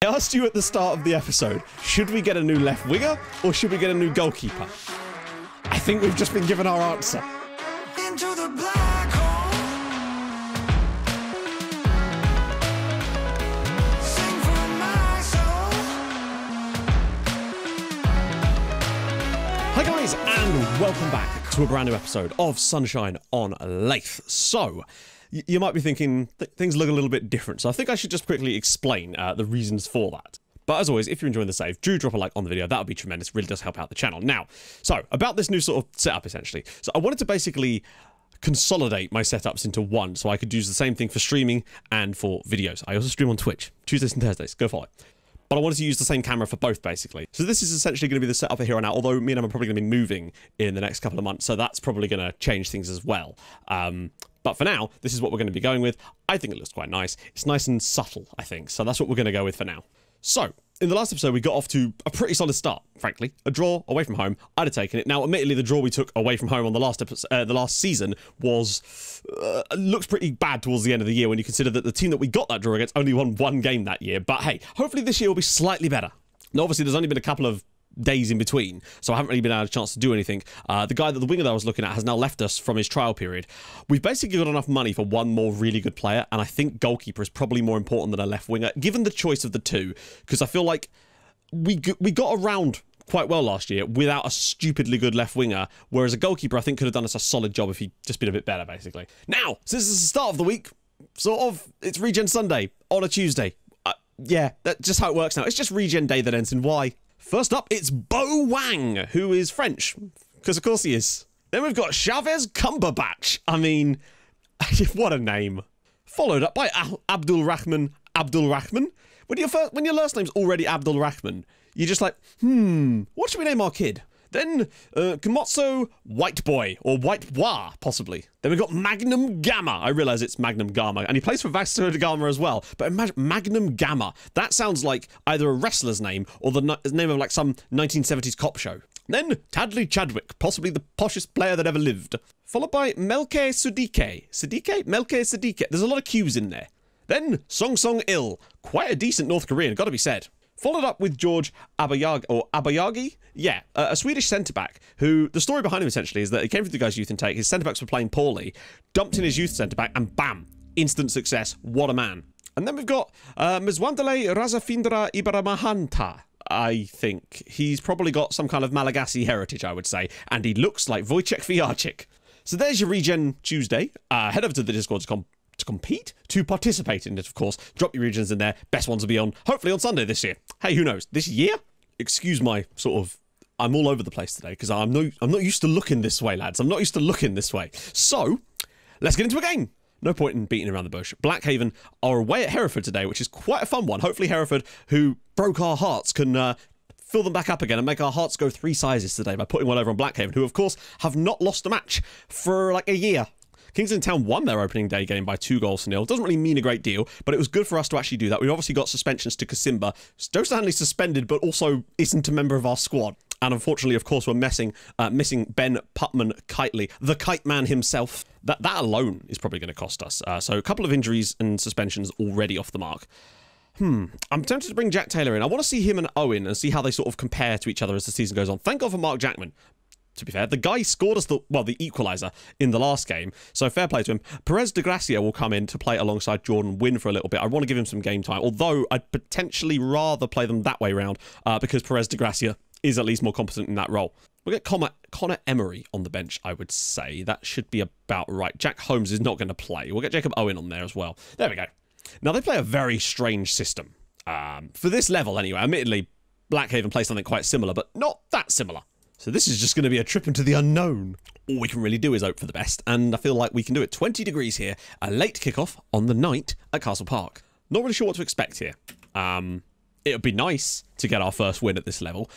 I asked you at the start of the episode, should we get a new left winger or should we get a new goalkeeper? I think we've just been given our answer. Into the black hole. Sing for my soul. Hi guys, and welcome back to a brand new episode of Sunshine on Leyth. So, you might be thinking things look a little bit different, so I think I should just quickly explain the reasons for that. But as always, if you're enjoying the save, do drop a like on the video. That would be tremendous. Really does help out the channel. Now, so about this new sort of setup, essentially. So I wanted to basically consolidate my setups into one, so I could use the same thing for streaming and for videos. I also stream on Twitch, Tuesdays and Thursdays. Go follow. But I wanted to use the same camera for both, basically. So this is essentially going to be the setup for here on out, although me and Em are probably going to be moving in the next couple of months, so that's probably going to change things as well. But for now, this is what we're going to be going with. I think it looks quite nice. It's nice and subtle, I think. So that's what we're going to go with for now. So, in the last episode, we got off to a pretty solid start, frankly. A draw away from home. I'd have taken it. Now, admittedly, the draw we took away from home on the last season was looks pretty bad towards the end of the year when you consider that the team that we got that draw against only won one game that year. But hey, hopefully this year will be slightly better. Now, obviously, there's only been a couple of days in between, so I haven't really been able a chance to do anything. The winger that I was looking at has now left us from his trial period. We've basically got enough money for one more really good player, and I think goalkeeper is probably more important than a left winger, given the choice of the two, because I feel like we got around quite well last year without a stupidly good left winger, whereas a goalkeeper I think could have done us a solid job if he'd just been a bit better, basically. Now, since it's the start of the week, sort of, it's Regen Sunday on a Tuesday. Yeah, that's just how it works now. It's just Regen Day that ends in Y. First up, it's Bo Wang, who is French, because of course he is. Then we've got Chavez Cumberbatch. I mean, what a name. Followed up by Abdul Rahman. When your last name's already Abdul Rahman, you're just like, what should we name our kid? Then Kamotso White Boy, or White Bois, possibly. Then we've got Magnum Gamma. I realise it's Magnum Gamma, and he plays for Vasco da Gama as well. But imagine Magnum Gamma. That sounds like either a wrestler's name or the name of like some 1970s cop show. Then Tadley Chadwick, possibly the poshest player that ever lived. Followed by Melke Sudike. Melke Sudike. There's a lot of Q's in there. Then Song Song Il. Quite a decent North Korean, gotta be said. Followed up with George Abayagi? Yeah, a Swedish centre-back who, the story behind him essentially is that he came through the guy's youth intake, his centre-backs were playing poorly, dumped in his youth centre-back, and bam, instant success. What a man. And then we've got Mzwandile Razafindra Ibaramahanta. I think he's probably got some kind of Malagasy heritage, I would say, and he looks like Wojciech Fijarczyk. So there's your Regen Tuesday. Head over to the Discord to participate in it, of course. Drop your regions in there. Best ones will be on, hopefully, on Sunday this year. Hey, who knows? This year? Excuse my sort of, I'm all over the place today because I'm not used to looking this way, lads. I'm not used to looking this way. So, let's get into a game. No point in beating around the bush. Blackhaven are away at Hereford today, which is quite a fun one. Hopefully Hereford, who broke our hearts, can fill them back up again and make our hearts go 3 sizes today by putting one over on Blackhaven, who, of course, have not lost a match for like a year. Kingston Town won their opening day game by 2-0. Doesn't really mean a great deal, but it was good for us to actually do that. We obviously got suspensions to Kasimba. Joe Stanley suspended, but also isn't a member of our squad. And unfortunately, of course, we're missing Ben Putman Kitely, the Kite Man himself. That alone is probably going to cost us. So a couple of injuries and suspensions already off the mark. I'm tempted to bring Jack Taylor in. I want to see him and Owen and see how they sort of compare to each other as the season goes on. Thank God for Mark Jackman. To be fair, the guy scored us the equaliser in the last game, so fair play to him. Perez de Gracia will come in to play alongside Jordan Wynn for a little bit. I want to give him some game time, although I'd potentially rather play them that way round because Perez de Gracia is at least more competent in that role. We'll get Connor Emery on the bench, I would say. That should be about right. Jack Holmes is not going to play. We'll get Jacob Owen on there as well. There we go. Now, they play a very strange system. For this level, anyway. Admittedly, Blackhaven plays something quite similar, but not that similar. So this is just going to be a trip into the unknown. All we can really do is hope for the best, and I feel like we can do it. 20 degrees here, a late kickoff on the night at Castle Park. Not really sure what to expect here. It would be nice to get our first win at this level.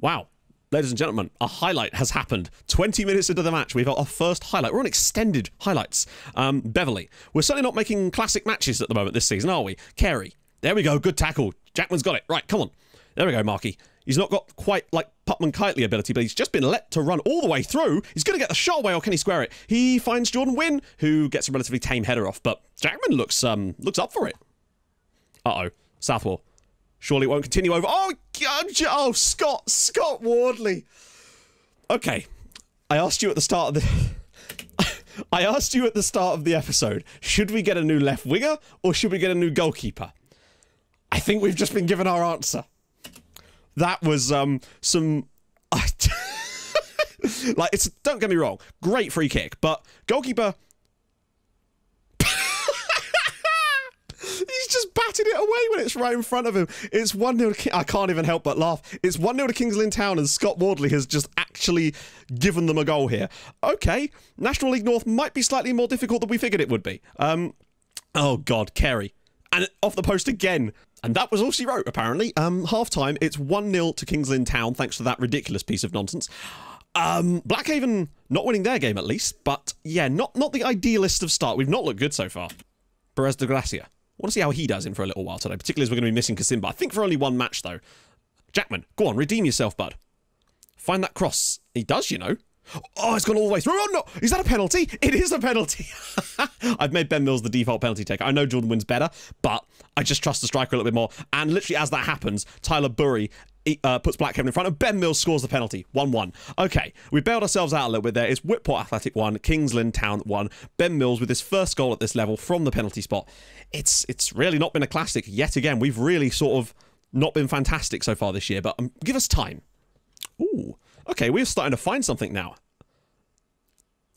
Wow. Ladies and gentlemen, a highlight has happened. 20 minutes into the match, we've got our first highlight. We're on extended highlights. Beverly. We're certainly not making classic matches at the moment this season, are we? Carey. There we go. Good tackle. Jackman's got it. Right, come on. There we go, Marky. He's not got quite like Putman Kitely ability, but he's just been let to run all the way through. He's going to get the shot away, or can he square it? He finds Jordan Wynn, who gets a relatively tame header off, but Jackman looks up for it. Uh-oh. Southwell. Surely it won't continue over. Oh, God, oh, Scott Wardley. Okay, I asked you at the start of the... I asked you at the start of the episode, should we get a new left winger or should we get a new goalkeeper? I think we've just been given our answer. That was some... like, it's, don't get me wrong, great free kick, but goalkeeper... He's just batted it away when it's right in front of him. It's 1-0 to I can't even help but laugh. It's 1-0 to Kings Lynn Town and Scott Wardley has just actually given them a goal here. Okay, National League North might be slightly more difficult than we figured it would be. Oh God, Kerry. And off the post again. And that was all she wrote, apparently. Half-time, it's 1-0 to Kings Lynn Town, thanks to that ridiculous piece of nonsense. Blackhaven not winning their game at least, but yeah, not the idealist of start. We've not looked good so far. Perez de Gracia. I want to see how he does in for a little while today, particularly as we're going to be missing Kasimba. I think for only one match, though. Jackman, go on, redeem yourself, bud. Find that cross. He does, you know. Oh, it's gone all the way through. Oh, no. Is that a penalty? It is a penalty. I've made Ben Mills the default penalty taker. I know Jordan Wynn's better, but I just trust the striker a little bit more. And literally as that happens, Tyler Burry puts Blackhaven in front and Ben Mills scores the penalty. 1-1. Okay, we bailed ourselves out a little bit there. It's Whitport Athletic 1, Kings Lynn Town 1. Ben Mills with his first goal at this level from the penalty spot. It's really not been a classic yet again. We've really sort of not been fantastic so far this year, but give us time. Ooh, okay, we're starting to find something now.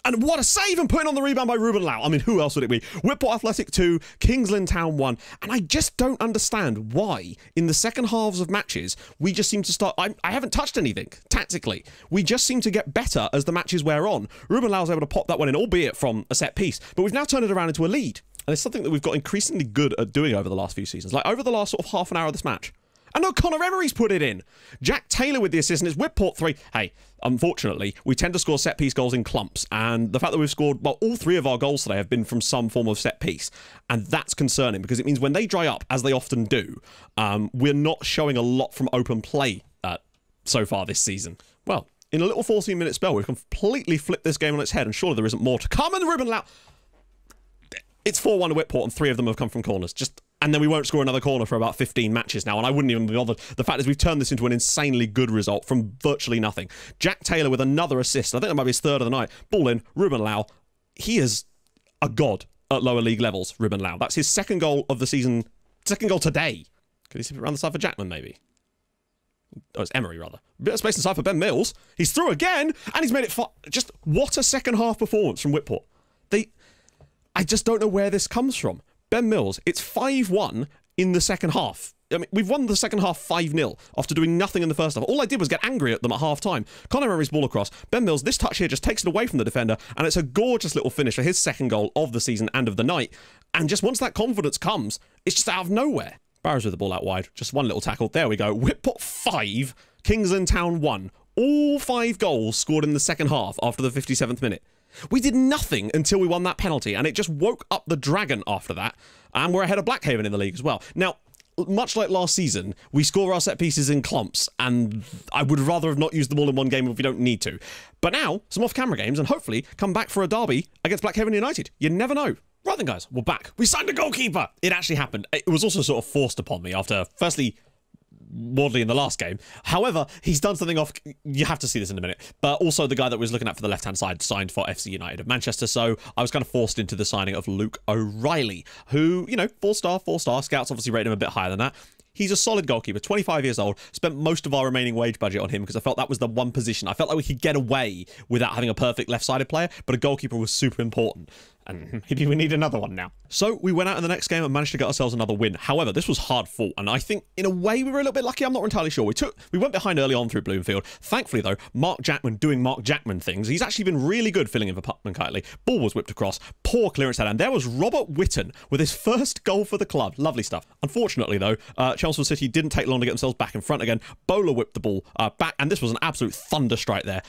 And what a save and putting on the rebound by Ruben Lau. I mean, who else would it be? Whitport Athletic 2, Kings Lynn Town 1. And I just don't understand why, in the second halves of matches, we just seem to start... I haven't touched anything, tactically. We just seem to get better as the matches wear on. Ruben Lau was able to pop that one in, albeit from a set piece. But we've now turned it around into a lead. And it's something that we've got increasingly good at doing over the last few seasons. Like, over the last sort of half an hour of this match. And no, Connor Emery's put it in. Jack Taylor with the assist, and it's Whitport 3. Hey, unfortunately, we tend to score set-piece goals in clumps, and the fact that we've scored, well, all three of our goals today have been from some form of set-piece, and that's concerning, because it means when they dry up, as they often do, we're not showing a lot from open play so far this season. Well, in a little 14-minute spell, we've completely flipped this game on its head, and surely there isn't more to come, and Ruben Lau... It's 4-1 to Whitport, and 3 of them have come from corners. And then we won't score another corner for about 15 matches now, and I wouldn't even be bothered. The fact is we've turned this into an insanely good result from virtually nothing. Jack Taylor with another assist. I think that might be his third of the night. Ball in, Ruben Lau. He is a god at lower league levels, Ruben Lau. That's his second goal of the season. Second goal today. Could he slip it around the side for Jackman, maybe? Oh, it's Emery, rather. Bit of space inside for Ben Mills. He's through again, and he's made it far. Just what a second half performance from Whitport. I just don't know where this comes from. Ben Mills, it's 5-1 in the second half. I mean, we've won the second half 5-0 after doing nothing in the first half. All I did was get angry at them at half-time. Connor Emery's ball across. Ben Mills, this touch here just takes it away from the defender, and it's a gorgeous little finish for his second goal of the season and of the night. And just once that confidence comes, it's just out of nowhere. Barrows with the ball out wide. Just one little tackle. There we go. Whitport 5, Kings Lynn Town 1. All 5 goals scored in the second half after the 57th minute. We did nothing until we won that penalty, and it just woke up the dragon after that, and we're ahead of Blackhaven in the league as well. Now, much like last season, we score our set pieces in clumps, and I would rather have not used them all in one game if we don't need to. But now, some off-camera games, and hopefully come back for a derby against Blackhaven United. You never know. Right then, guys, we're back. We signed a goalkeeper! It actually happened. It was also sort of forced upon me after, firstly, Wardley in the last game. However, he's done something off... You have to see this in a minute. But also the guy that was looking at for the left-hand side signed for FC United of Manchester, so I was kind of forced into the signing of Luke O'Reilly, who, you know, 4-star. Scouts obviously rated him a bit higher than that. He's a solid goalkeeper, 25 years old. Spent most of our remaining wage budget on him because I felt that was the one position. I felt like we could get away without having a perfect left-sided player, but a goalkeeper was super important. And maybe we need another one now. So we went out in the next game and managed to get ourselves another win. However, this was hard fought, and I think in a way we were a little bit lucky. I'm not entirely sure. We went behind early on through Bloomfield. Thankfully, though, Mark Jackman doing Mark Jackman things. He's actually been really good filling in for Putman Kitely. Ball was whipped across. Poor clearance head, and there was Robert Whitton with his first goal for the club. Lovely stuff. Unfortunately, though, Chelmsford City didn't take long to get themselves back in front again. Bowler whipped the ball back, and this was an absolute thunder strike there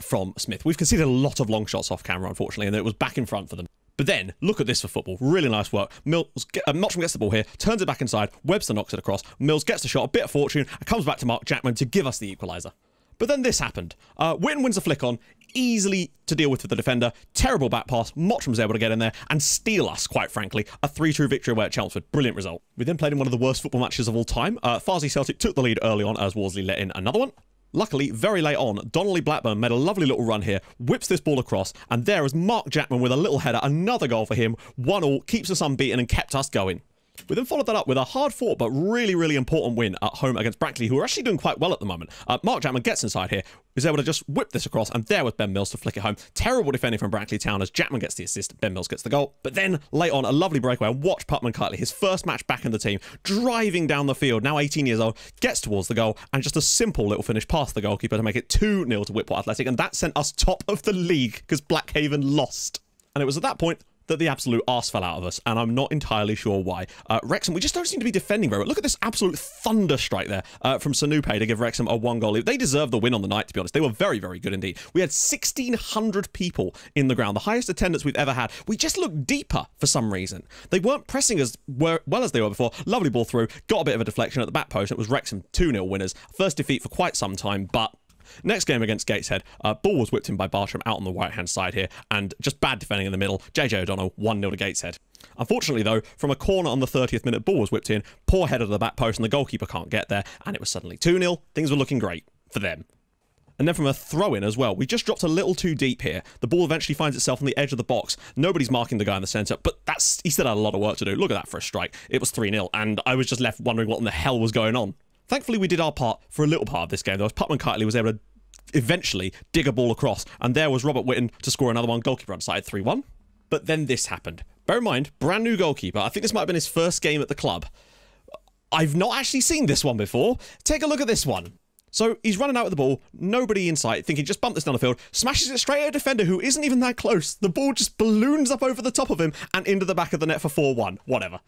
from Smith. We've conceded a lot of long shots off camera, unfortunately, and it was back in front for them. But then, look at this for football. Really nice work. Mottram gets the ball here, turns it back inside, Webster knocks it across, Mills gets the shot, a bit of fortune, and comes back to Mark Jackman to give us the equaliser. But then this happened. Whitten wins a flick on, easily to deal with the defender. Terrible back pass. Mottram's able to get in there and steal us, quite frankly. A 3-2 victory away at Chelmsford. Brilliant result. We then played in one of the worst football matches of all time. Farsley Celtic took the lead early on as Worsley let in another one. Luckily, very late on, Donnelly Blackburn made a lovely little run here, whips this ball across, and there is Mark Jackman with a little header, another goal for him, 1-1, keeps us unbeaten and kept us going. We then followed that up with a hard-fought but really, really important win at home against Brackley, who are actually doing quite well at the moment. Mark Jackman gets inside here, is able to just whip this across, and there was Ben Mills to flick it home. Terrible defending from Brackley Town as Jackman gets the assist, Ben Mills gets the goal. But then, late on, a lovely breakaway, and watch Putman Kirtley, his first match back in the team, driving down the field, now 18 years old, gets towards the goal, and just a simple little finish past the goalkeeper to make it 2-0 to Whitport Athletic, and that sent us top of the league because Blackhaven lost. And it was at that point that the absolute arse fell out of us, and I'm not entirely sure why. Wrexham, we just don't seem to be defending very well. Look at this absolute thunder strike there from Sanupe to give Wrexham a 1-goal lead. They deserved the win on the night, to be honest. They were very, very good indeed. We had 1,600 people in the ground, the highest attendance we've ever had. We just looked deeper for some reason. They weren't pressing as well as they were before. Lovely ball through, got a bit of a deflection at the back post. It was Wrexham 2-0 winners. First defeat for quite some time, but next game against Gateshead, ball was whipped in by Bartram out on the right-hand side here, and just bad defending in the middle. JJ O'Donnell, 1-0 to Gateshead. Unfortunately, though, from a corner on the 30th minute, ball was whipped in, poor header to the back post, and the goalkeeper can't get there, and it was suddenly 2-0. Things were looking great for them. And then from a throw-in as well, we just dropped a little too deep here. The ball eventually finds itself on the edge of the box. Nobody's marking the guy in the centre, but he still had a lot of work to do. Look at that for a strike. It was 3-0, and I was just left wondering what in the hell was going on. Thankfully, we did our part for a little part of this game, though, as Putman Kirtley was able to eventually dig a ball across, and there was Robert Whitten to score another one. Goalkeeper onside, 3-1. But then this happened. Bear in mind, brand new goalkeeper. I think this might have been his first game at the club. I've not actually seen this one before. Take a look at this one. So he's running out with the ball, nobody in sight, thinking just bump this down the field, smashes it straight at a defender who isn't even that close. The ball just balloons up over the top of him and into the back of the net for 4-1. Whatever.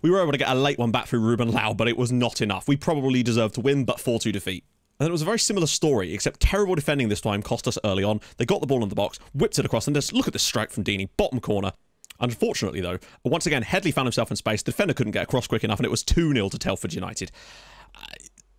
We were able to get a late one back through Ruben Lau, but it was not enough. We probably deserved to win, but 4-2 defeat. And it was a very similar story, except terrible defending this time cost us early on. They got the ball in the box, whipped it across, and just look at this strike from Deeney, bottom corner. Unfortunately, though, once again, Headley found himself in space. The defender couldn't get across quick enough, and it was 2-0 to Telford United.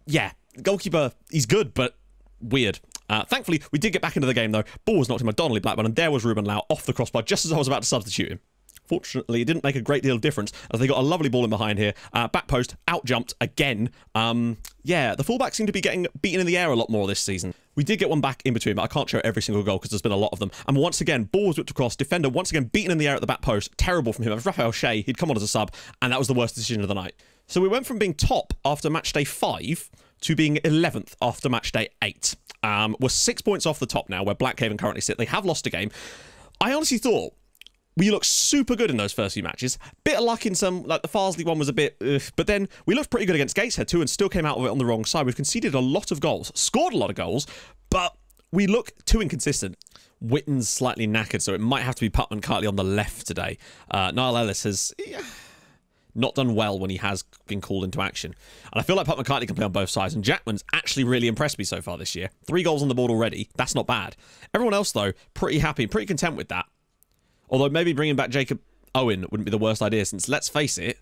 Yeah, goalkeeper, he's good, but weird. Thankfully, we did get back into the game, though. Ball was knocked in by Donnelly Blackburn, and there was Ruben Lau off the crossbar just as I was about to substitute him. Fortunately, it didn't make a great deal of difference as they got a lovely ball in behind here. Back post, out-jumped again. Yeah, the fullbacks seem to be getting beaten in the air a lot more this season. We did get one back in between, but I can't show every single goal because there's been a lot of them. And once again, ball was whipped across. Defender once again beaten in the air at the back post. Terrible from him. It was Raphael Shea. He'd come on as a sub, and that was the worst decision of the night. So we went from being top after match day 5 to being 11th after match day 8. We're 6 points off the top now, where Blackhaven currently sit. They have lost a game. I honestly thought we looked super good in those first few matches. Bit of luck in some, like the Farsley one was a bit, but then we looked pretty good against Gateshead too and still came out of it on the wrong side. We've conceded a lot of goals, scored a lot of goals, but we look too inconsistent. Whitten's slightly knackered, so it might have to be Putman Kirtley on the left today. Niall Ellis has not done well when he has been called into action. And I feel like Putman Kirtley can play on both sides, and Jackman's actually really impressed me so far this year. 3 goals on the board already. That's not bad. Everyone else, though, pretty happy, pretty content with that. Although maybe bringing back Jacob Owen wouldn't be the worst idea, since, let's face it,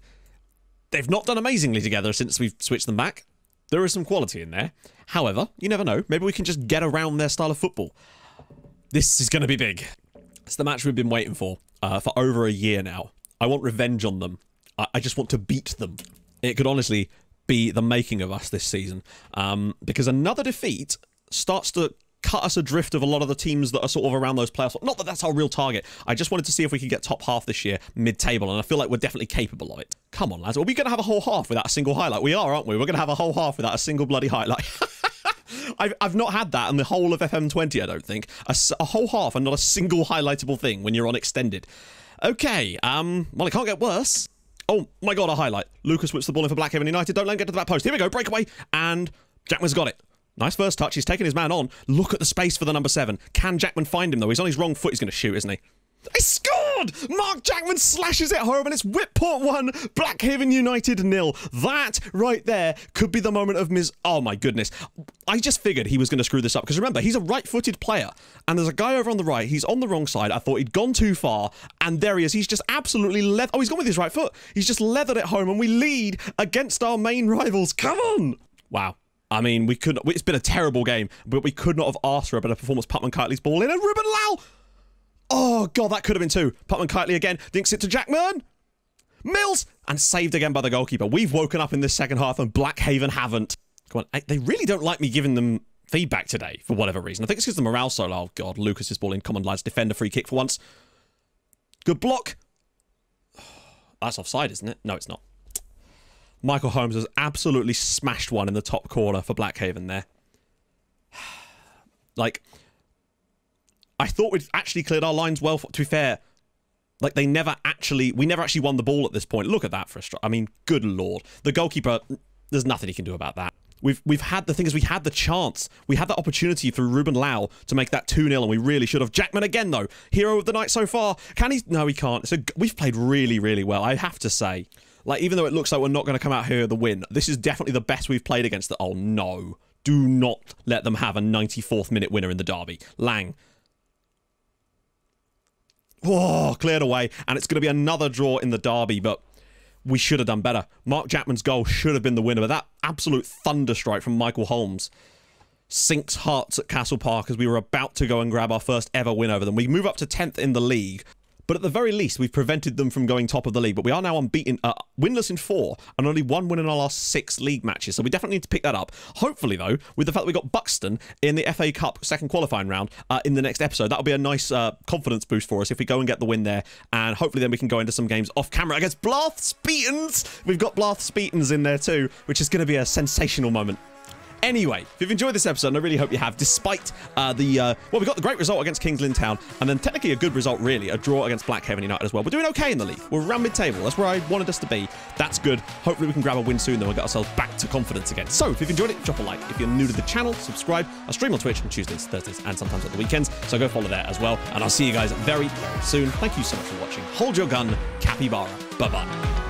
they've not done amazingly together since we've switched them back. There is some quality in there. However, you never know. Maybe we can just get around their style of football. This is going to be big. It's the match we've been waiting for over a year now. I want revenge on them. I just want to beat them. It could honestly be the making of us this season. Because another defeat starts to cut us adrift of a lot of the teams that are sort of around those playoffs. Not that that's our real target. I just wanted to see if we could get top half this year, mid-table, and I feel like we're definitely capable of it. Come on, lads. Are we going to have a whole half without a single highlight? We are, aren't we? We're going to have a whole half without a single bloody highlight. I've not had that in the whole of FM20, I don't think. A whole half and not a single highlightable thing when you're on extended. Okay, well, it can't get worse. Oh, my God, a highlight. Lucas whips the ball in for Blackhaven United. Don't let him get to the back post. Here we go, breakaway, and Jackman's got it. Nice first touch. He's taken his man on. Look at the space for the number 7. Can Jackman find him, though? He's on his wrong foot. He's going to shoot, isn't he? He scored! Mark Jackman slashes it home, and it's Whitport 1, Blackhaven United 0. That right there could be the moment of oh, my goodness. I just figured he was going to screw this up, because remember, he's a right-footed player, and there's a guy over on the right. He's on the wrong side. I thought he'd gone too far, and there he is. He's just absolutely oh, he's gone with his right foot. He's just leathered it home, and we lead against our main rivals. Come on! Wow. I mean, it's been a terrible game, but we could not have asked for a better performance. Putman Kitely's ball in, and Ruben Lau! Oh, God, that could have been 2. Putman Kitely again, dinks it to Jackman. Mills! And saved again by the goalkeeper. We've woken up in this second half, and Blackhaven haven't. Come on, they really don't like me giving them feedback today, for whatever reason. I think it's because the morale's so low. Oh, God, Lucas's ball in. Come on, lads, defend a free kick for once. Good block. That's offside, isn't it? No, it's not. Michael Holmes has absolutely smashed one in the top corner for Blackhaven there. Like, I thought we'd actually cleared our lines well. To be fair, like, we never actually won the ball at this point. Look at that for a strike. I mean, good lord. The goalkeeper, there's nothing he can do about that. We've had the thing is we had the chance. We had that opportunity through Ruben Lau to make that 2-0, and we really should have. Jackman again, though. Hero of the night so far. Can he? No, he can't. So we've played really, really well, I have to say. Like, even though it looks like we're not going to come out here with the win, this is definitely the best we've played against the... Oh, no. Do not let them have a 94th minute winner in the derby. Lang. Oh, cleared away. And it's going to be another draw in the derby, but we should have done better. Mark Jackman's goal should have been the winner, but that absolute thunder strike from Michael Holmes sinks hearts at Castle Park as we were about to go and grab our first ever win over them. We move up to 10th in the league. But at the very least, we've prevented them from going top of the league. But we are now unbeaten, winless in 4, and only 1 win in our last 6 league matches. So we definitely need to pick that up. Hopefully, though, with the fact that we got Buxton in the FA Cup second qualifying round in the next episode, that'll be a nice confidence boost for us if we go and get the win there. And hopefully then we can go into some games off camera against Blyth Speetons. We've got Blyth Speetons in there too, which is going to be a sensational moment. Anyway, if you've enjoyed this episode, and I really hope you have, despite well, we got the great result against Kings Lynn Town, and then technically a good result, really, a draw against Blackhaven United as well. We're doing okay in the league. We're around mid-table. That's where I wanted us to be. That's good. Hopefully we can grab a win soon, then we'll get ourselves back to confidence again. So, if you've enjoyed it, drop a like. If you're new to the channel, subscribe. I stream on Twitch on Tuesdays, Thursdays, and sometimes at the weekends, so go follow there as well, and I'll see you guys very, very soon. Thank you so much for watching. Hold your gun, Capybara. Bye-bye.